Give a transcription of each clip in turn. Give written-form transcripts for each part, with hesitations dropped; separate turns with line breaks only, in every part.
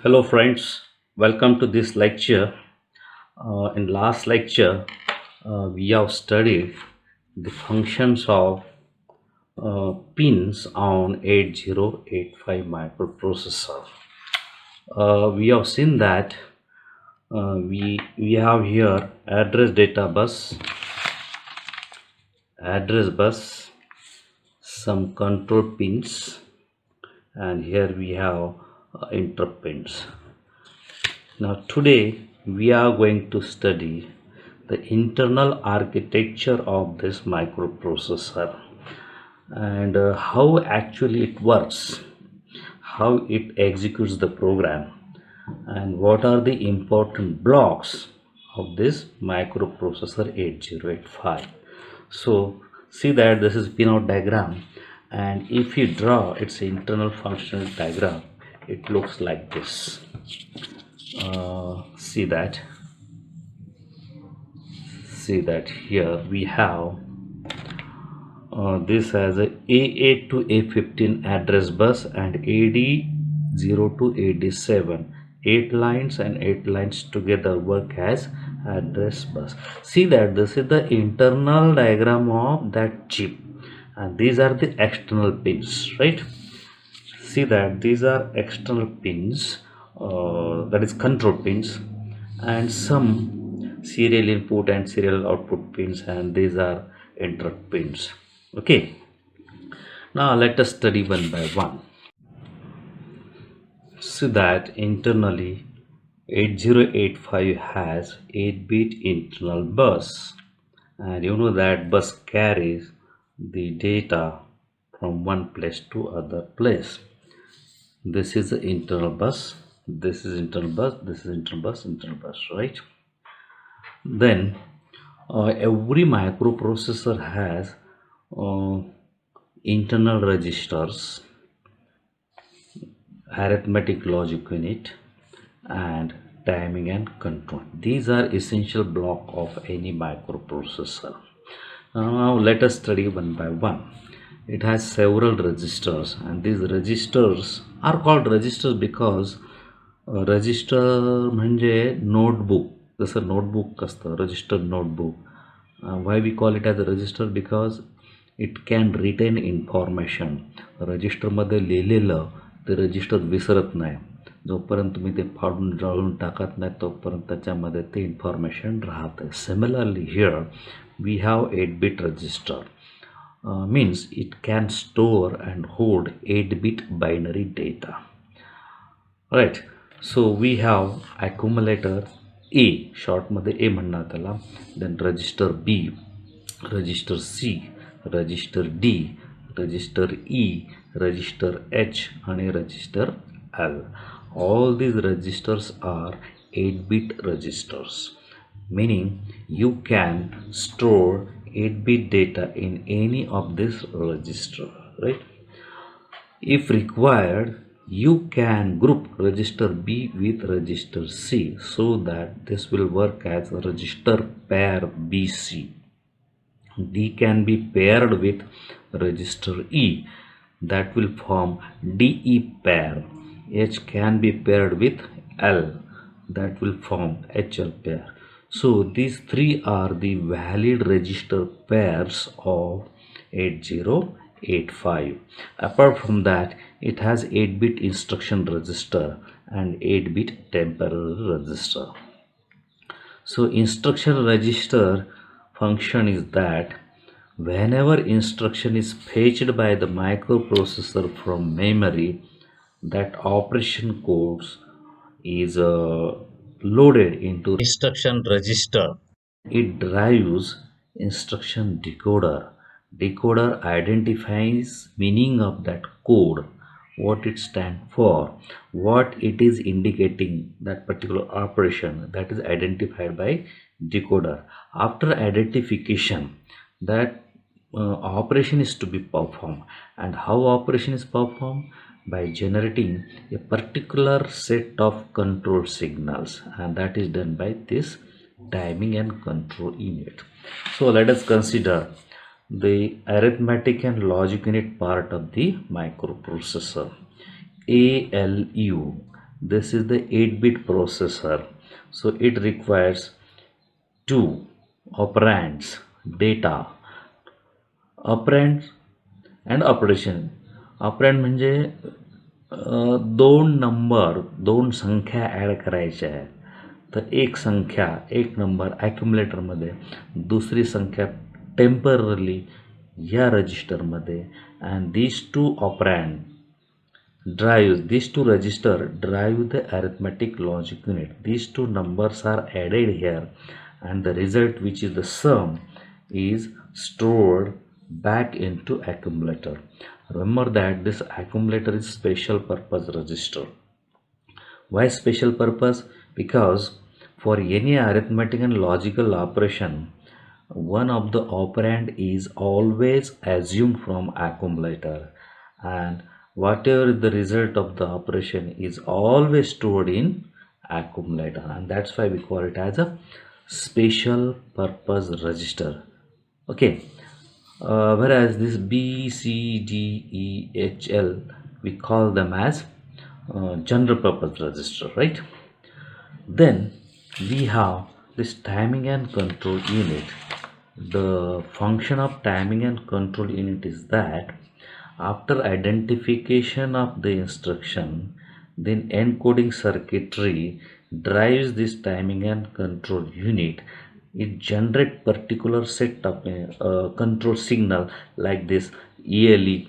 Hello friends, welcome to this lecture. In last lecture, we have studied the functions of pins on 8085 microprocessor. We have seen that we have here address bus, some control pins, and here we have interrupt pins. Now today we are going to study the internal architecture of this microprocessor and how actually it works, how it executes the program, and what are the important blocks of this microprocessor 8085. So see that this is pinout diagram, and if you draw its internal functional diagram, it looks like this. See that here we have this as a A8 to A15 address bus and AD0 to AD7, 8 lines and 8 lines together work as address bus. See that this is the internal diagram of that chip, and these are the external pins, right? See that these are external pins, that is control pins, and some serial input and serial output pins, and these are interrupt pins. Okay, now let us study one by one. See that internally 8085 has 8-bit internal bus, and you know that bus carries the data from one place to other place. This is the internal bus, this is internal bus, this is internal bus, right? Then every microprocessor has uh, internal registers, arithmetic logic unit, and timing and control. These are essential block of any microprocessor. Now let us study one by one. It has several registers, and these registers are called registers because register म्हणजे notebook, जसं notebook असतं register notebook. Why we call it as a register because it can retain information. रजिस्टरमध्ये लिहिलेलं ते register विसरत नाही. जोपर्यंत तुम्ही ते फाडून जाळून टाकत नाही तोपर्यंत त्याच्यामध्ये ते इन्फॉर्मेशन राहते. Similarly here we have 8-bit register. means it can store and hold 8-bit binary data, right? So we have accumulator A, short मध्ये A म्हणणार त्याला, then register B, register C, register D, register E, register H आणि register L. All these registers are 8-bit registers, meaning you can store 8-bit data in any of this register, right? If required, you can group register B with register C so that this will work as a register pair BC. D can be paired with register E, that will form DE pair. H can be paired with L, that will form HL pair. So these three are the valid register pairs of 8085. Apart from that, it has 8-bit instruction register and 8-bit temporary register. So instruction register function is that whenever instruction is fetched by the microprocessor from memory, that operation codes is loaded into instruction register. It drives instruction decoder. Decoder identifies meaning of that code, what it stands for, what it is indicating, that particular operation that is identified by decoder. After identification, that operation is to be performed. And how operation is performed? By generating a particular set of control signals, and that is done by this timing and control unit. So let us consider the arithmetic and logic unit part of the microprocessor. ALU, This is the 8-bit processor. So it requires two operands, data, operand and operation. ऑपरँड म्हणजे दोन number, दोन संख्या add करायच्या आहे. तर एक संख्या, एक नंबर ॲक्युम्युलेटरमध्ये, दुसरी संख्या टेम्पररली या रजिस्टरमध्ये. And these two operand drives, these two register drive the arithmetic logic unit. These two numbers are added here, and the result, which is the sum, is stored back into accumulator. Remember that this accumulator is special purpose register. Why special purpose? Because for any arithmetic and logical operation, one of the operand is always assumed from accumulator, and whatever the result of the operation is always stored in accumulator, and that's why we call it as a special purpose register. Okay. Whereas this B, C, D, E, H, L, we call them as general purpose register, right? Then we have this timing and control unit. The function of timing and control unit is that after identification of the instruction, then encoding circuitry drives this timing and control unit. It generates particular set of control signal like this. ELE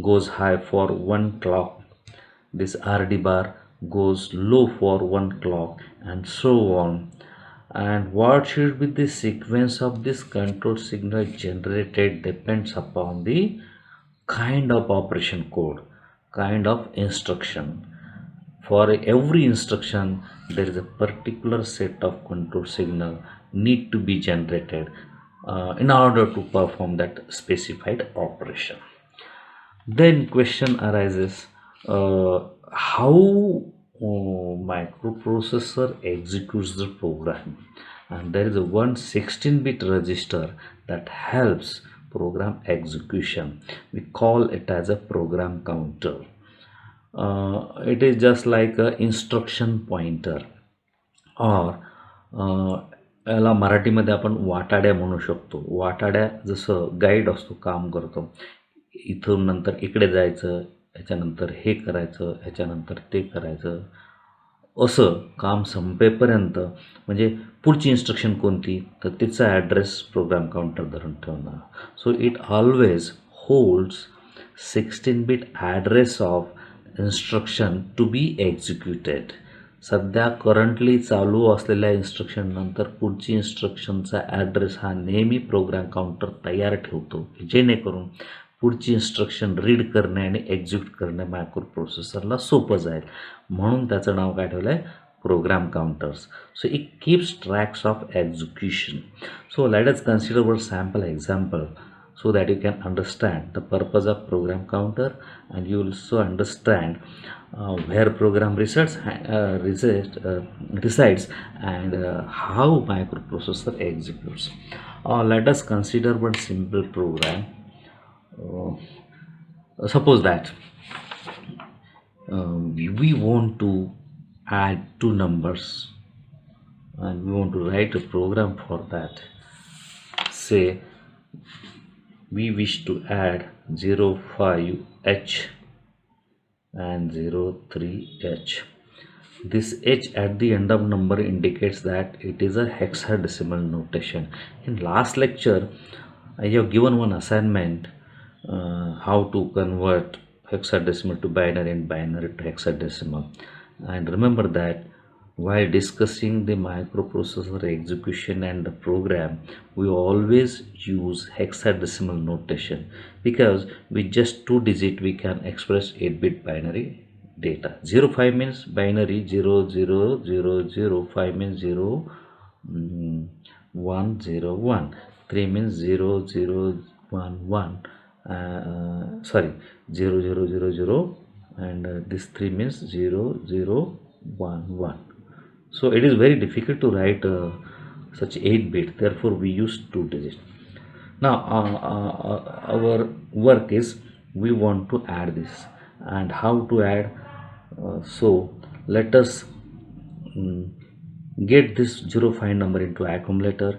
goes high for one clock, this RD bar goes low for one clock, and so on. And what should be the sequence of this control signal generated depends upon the kind of operation code, kind of instruction. For every instruction, there is a particular set of control signal need to be generated in order to perform that specified operation. Then question arises, how microprocessor executes the program, and there is a 16-bit register that helps program execution. We call it as a program counter. It is just like a instruction pointer, or याला मराठीमध्ये आपण वाटाड्या म्हणू शकतो. वाटाड्या जसं guide असतो, काम करतो. इथून नंतर इकडे जायचं, ह्याच्यानंतर हे करायचं, ह्याच्यानंतर ते करायचं, असं काम संपेपर्यंत म्हणजे पुढची इन्स्ट्रक्शन कोणती तर तिचा ॲड्रेस प्रोग्राम काउंटर धरून ठेवणार. So it always holds 16-bit address of instruction to be executed. सध्या करंटली चालू असलेल्या इन्स्ट्रक्शन नंतर पुढची इन्स्ट्रक्शनचा ॲड्रेस हा नेहमी प्रोग्राम काउंटर तयार ठेवतो, जेणेकरून पुढची इन्स्ट्रक्शन रीड करणे आणि एक्झिक्यूट करणे मायक्रोप्रोसेसरला सोपं जाईल. म्हणून त्याचं नाव काय ठेवलं आहे, program counters. So it keeps tracks of execution. So let us consider one sample example so that you can understand the purpose of program counter, and you also understand where program resides and how microprocessor executes. Let us consider one simple program. Suppose that we want to add two numbers and we want to write a program for that. Say we wish to add 05H and 03H. This H at the end of number indicates that it is a hexadecimal notation. In last lecture, I have given one assignment, how to convert hexadecimal to binary and binary to hexadecimal. And remember that while discussing the microprocessor execution and the program, we always use hexadecimal notation, because with just 2 digits we can express 8-bit binary data. 05 means binary 0000, 5 means 0101, 3 means 0011, 0000, and this 3 means 0011. So it is very difficult to write such 8-bit, therefore we use 2 digits. Now our work is we want to add this, and how to add. So let us get this 05 number into accumulator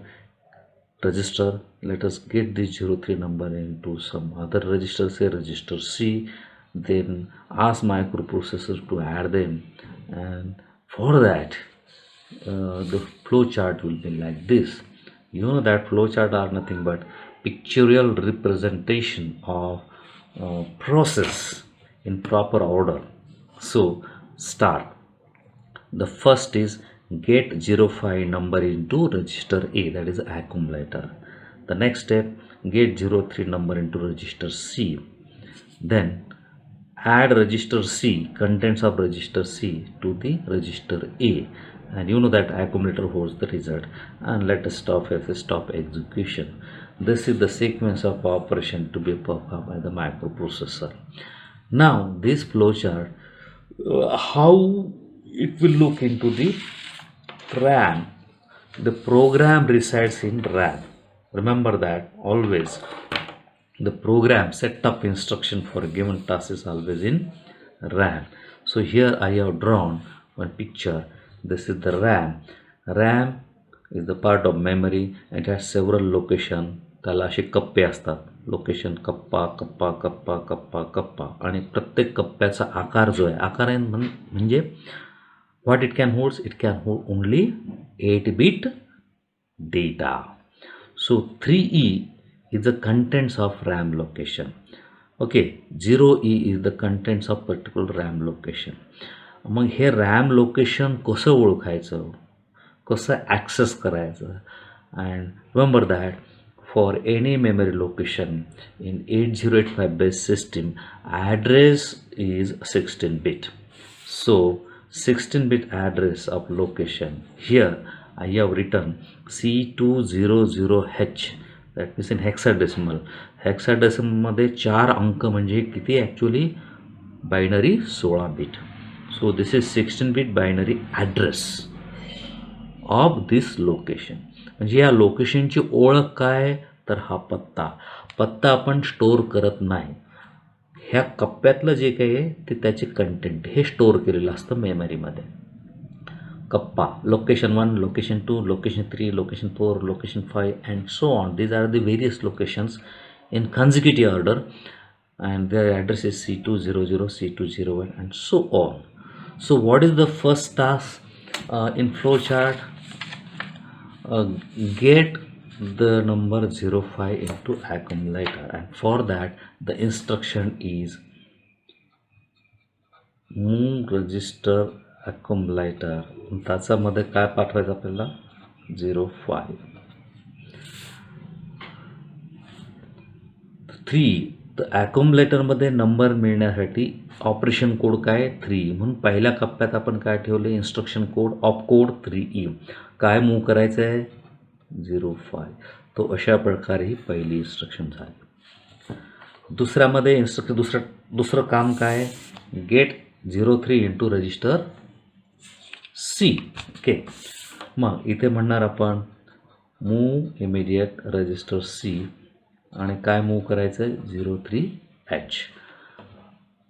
register. Let us get this 03 number into some other register, say register C, then ask microprocessor to add them, and for that the flow chart will be like this. You know that flow chart are nothing but pictorial representation of process in proper order. So start. The first is get 05 number into register A, that is accumulator. The next step, get 03 number into register C. Then add register C, contents of register C to the register A, and you know that accumulator holds the result. And let us stop execution. This is the sequence of operation to be performed by the microprocessor. Now this flowchart, how it will look into the RAM. The program resides in RAM. Remember that always. The program setup instruction for a given task is always in RAM. So here I have drawn one picture. This is the RAM. RAM is the part of memory. It has several location. त्याला असे कप्पे असतात. Location kappa kappa kappa kappa kappa, आणि प्रत्येक कप्प्याचा आकार जो आहे, आकार आहे म्हणजे what it can hold? It can hold only 8-bit data. So 3E is the contents of RAM location. Okay, 0E is the contents of particular RAM location. Mug hey RAM location कसं ओळखायचं, कसं access करायचं? And remember that for any memory location in 8085 based system, address is 16-bit. So 16-bit address of location. Here I have written C200H, that means in hexadecimal. Hexadecimal मध्ये 4 अंक म्हणजे किती actually? Binary 16 bit. So this is 16-bit binary address of this location. म्हणजे या लोकेशनची ओळख काय? तर हा पत्ता आपण स्टोअर करत नाही. ह्या कप्प्यातलं जे काही आहे ते त्याचे कंटेंट हे स्टोअर केलेलं असतं मेमरीमध्ये. कप्पा location 1, location 2, location 3, location 4, location 5 and so on. These are the various locations in consecutive order, and their address is C200, C201 and so on. So what is the first task in flowchart? Get the number 05 into accumulator, and for that the instruction is move register accumulator. त्याच्यामध्ये काय पाठवायचं आपल्याला? 05. 3 तर ॲक्युम्युलेटरमध्ये number मिळण्यासाठी operation code काय? 3. म्हणून पहिल्या कप्प्यात आपण काय ठेवले? Instruction code op code 3E. काय मूव्ह करायचं आहे? 05. तो अशा प्रकारे ही पहिली इन्स्ट्रक्शन झाली. दुसऱ्यामध्ये इन्स्ट्रक्शन दुसरं काम काय? Get 03 into register C. Okay, मग इथे म्हणणार आपण मूव्ह इमिडिएट रजिस्टर C, आणि काय मूव्ह करायचं आहे? 03H.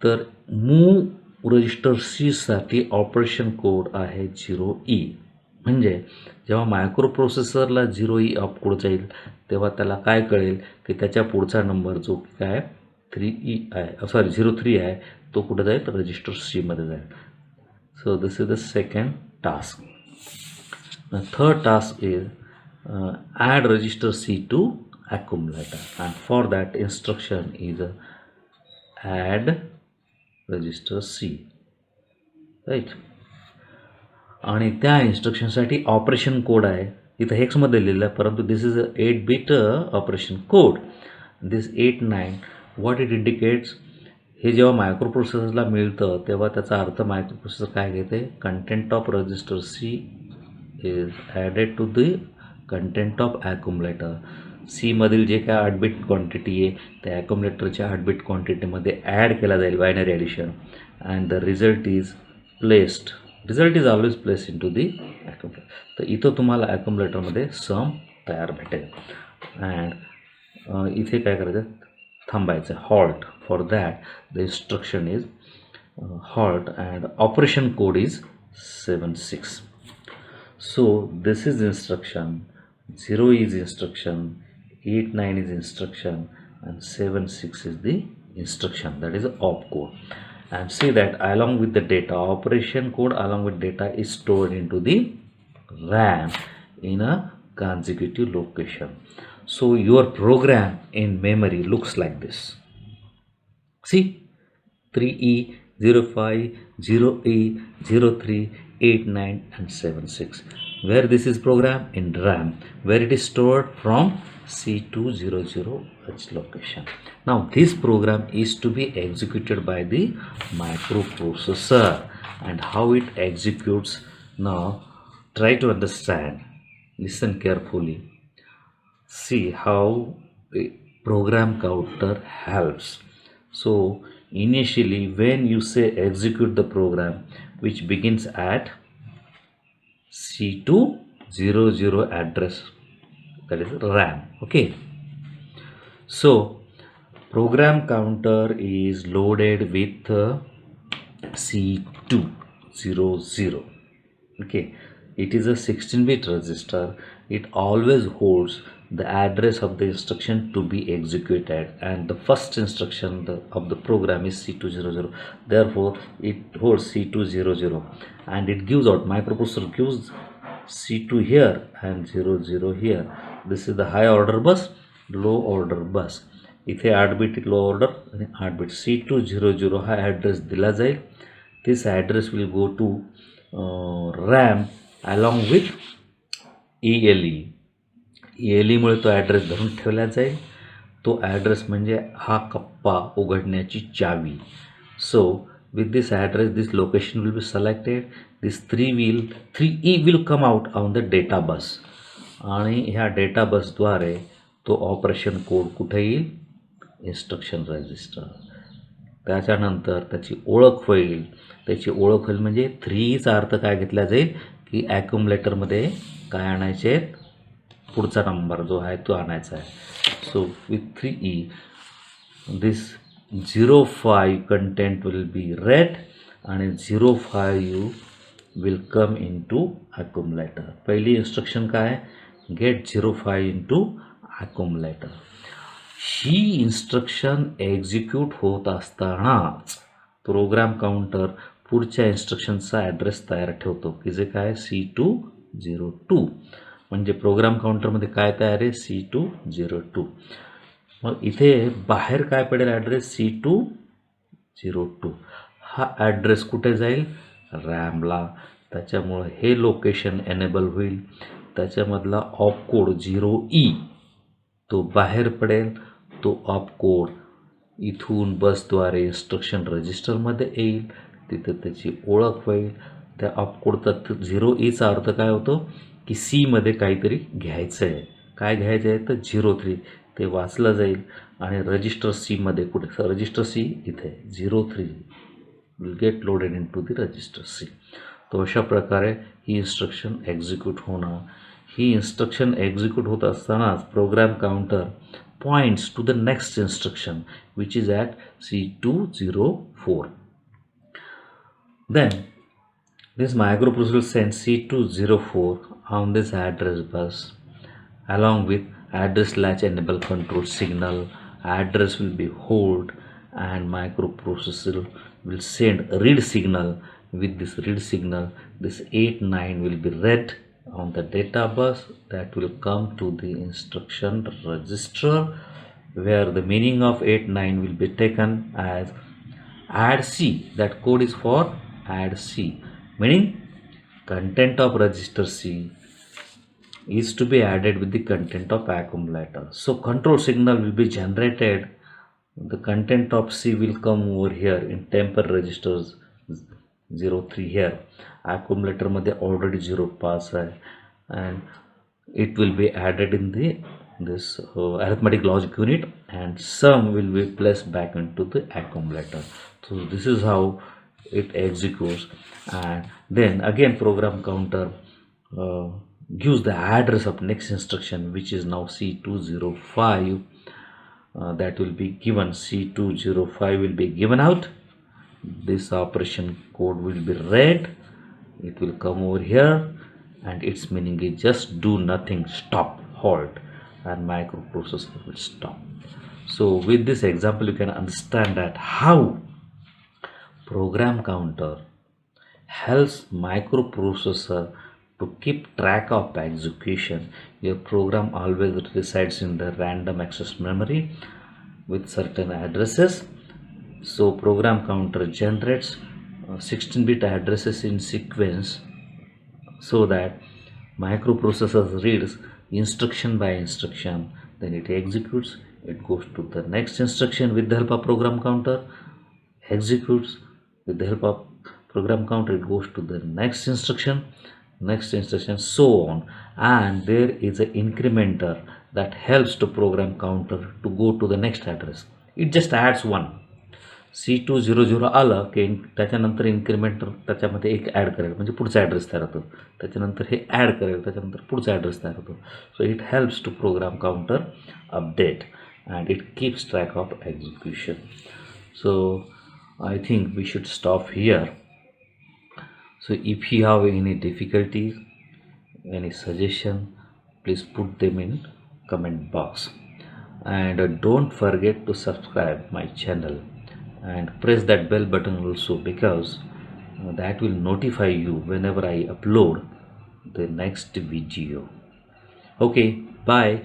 तर मूव्ह रजिस्टर C साठी ऑपरेशन कोड आहे 0E. म्हणजे जेव्हा मायक्रोप्रोसेसरला 0E ऑपकोड जाईल तेव्हा त्याला काय कळेल की त्याच्या पुढचा नंबर जो काय 3E आहे, सॉरी 03 आहे, तो कुठं जाईल? रजिस्टर C मध्ये जाईल. So this is the second task. Third task is add register C to accumulator, and for that instruction is add register C, right? आणि त्या इन्स्ट्रक्शनसाठी ऑपरेशन कोड आहे इथं हेक्समध्ये लिहिलं आहे, परंतु this is 8-bit operation code. This 89 what it indicates? हे जेव्हा मायक्रोप्रोसेसरला मिळतं तेव्हा त्याचा अर्थ मायक्रोप्रोसेसर काय घेते? Content of register C is added to the content of accumulator. C मधील जे काय 8-bit क्वांटिटी आहे त्या ॲक्युम्युलेटरच्या 8-bit क्वांटिटीमध्ये ॲड केला जाईल, binary addition, and the result is placed. Result is always place into the accumulator. तर इथं तुम्हाला ॲक्युम्युलेटरमध्ये सम तयार भेटेल. अँड इथे काय करायचं? थांबायचं, halt. For that the instruction is halt, and operation code is 76. So this is instruction, 0 is instruction, 8 9 is instruction, and 7 6 is the instruction, that is opcode. And see that along with the data, operation code along with data is stored into the RAM in a consecutive location. So your program in memory looks like this. See, 3E, 05, 0E, 03, 89 and 76. Where this is programmed in RAM, where it is stored from C200H location. Now this program is to be executed by the microprocessor, and how it executes. Now try to understand, listen carefully, see how a program counter helps. So initially when you say execute the program which begins at C200 address, that is RAM. Okay, so program counter is loaded with C200. Okay, it is a 16-bit register. It always holds the address of the instruction to be executed, and the first instruction of the program is C200. Therefore it holds C200, and it gives out, microprocessor gives C2 here and 00 here. This is the high order bus, low order bus. इथे 8 bit लो order आणि 8 bit C200 हा address दिला जाईल. This address will go to RAM along with ELE. ELE मुळे तो address धरून ठेवला जाईल. तो ॲड्रेस म्हणजे हा कप्पा उघडण्याची चावी. So with this address, this location will be selected. This 3E will come out on the data bus, आणि ह्या डेटा बसद्वारे तो ऑपरेशन कोड कुठे येईल, इन्स्ट्रक्शन रजिस्टर. त्याच्यानंतर त्याची ओळख होईल. त्याची ओळख होईल म्हणजे 3चा अर्थ काय घेतला जाईल की ॲक्युमुलेटरमध्ये काय आणायचे आहेत, पुढचा नंबर जो आहे तो आणायचा आहे. So with 3E this 05 content will be red आणि 05 will come into accumulator. पहिली इन्स्ट्रक्शन काय, गेट 05 into accumulator. ही इन्स्ट्रक्शन एक्झिक्यूट होत असतानाच प्रोग्राम काउंटर पुढच्या इन्स्ट्रक्शनचा ॲड्रेस तयार ठेवतो की जे काय C202. म्हणजे प्रोग्राम काउंटरमध्ये काय तयार आहे, C202. मग इथे बाहेर काय पडेल ॲड्रेस, C202. हा ॲड्रेस कुठे जाईल, रॅमला. त्याच्यामुळं हे लोकेशन एनेबल होईल. त्याच्यामधला ऑपकोड 0E तो बाहेर पडेल. तो ऑपकोड इथून बसद्वारे इन्स्ट्रक्शन रजिस्टरमध्ये येईल. तिथे त्याची ओळख होईल. त्या ऑपकोडचा 0Eचा अर्थ काय होतो की सीमध्ये काहीतरी घ्यायचं आहे. काय घ्यायचं आहे तर 03. ते वाचलं जाईल आणि रजिस्टर सीमध्ये कुठे, रजिस्टर सी इथे 03 will get loaded into the register C. तो अशा प्रकारे ही इन्स्ट्रक्शन एक्झिक्यूट होणार. ही इन्स्ट्रक्शन एक्झिक्यूट होत असतानाच program counter points to the next instruction which is at C204. Then this microprocessor sends C204 on this address bus along with address latch enable control signal. Address will be hold and microprocessor will send a read signal. With this read signal, this 8 9 will be read on the data bus. That will come to the instruction register, where the meaning of 8 9 will be taken as add C. That code is for add C, meaning content of register C is to be added with the content of accumulator. So control signal will be generated. The content of C will come over here in temper registers 03 here. Accumulator मध्ये already 0 pass आहे, and it will be added in the this arithmetic logic unit, and sum will be placed back into the accumulator. So this is how it executes. And then again program counter gives the address of next instruction which is now C205. That will be given, C205 will be given out, this operation code will be read. It will come over here, and its meaning is just do nothing, stop, halt, and microprocessor will stop. So with this example you can understand that how program counter helps microprocessor to keep track of execution. Your program always resides in the random access memory with certain addresses. So program counter generates 16-bit addresses in sequence, so that microprocessor reads instruction by instruction, then it executes, it goes to the next instruction with the help of program counter, executes with the help of program counter, it goes to the next instruction, so on. And there is an incrementer that helps the program counter to go to the next address. It just adds one C200 आलं की त्याच्यानंतर इन्क्रिमेंटर त्याच्यामध्ये एक add करेल, म्हणजे पुढचा address तयार होतो. त्याच्यानंतर हे ॲड करेल, त्याच्यानंतर पुढचा ॲड्रेस तयार होतो. So it helps to program counter update and it keeps track of execution. So I think we should stop here. So if you have any difficulties, any suggestion, please put them in comment box, and don't forget to subscribe my channel and press that bell button also, because that will notify you whenever I upload the next video. Okay, bye.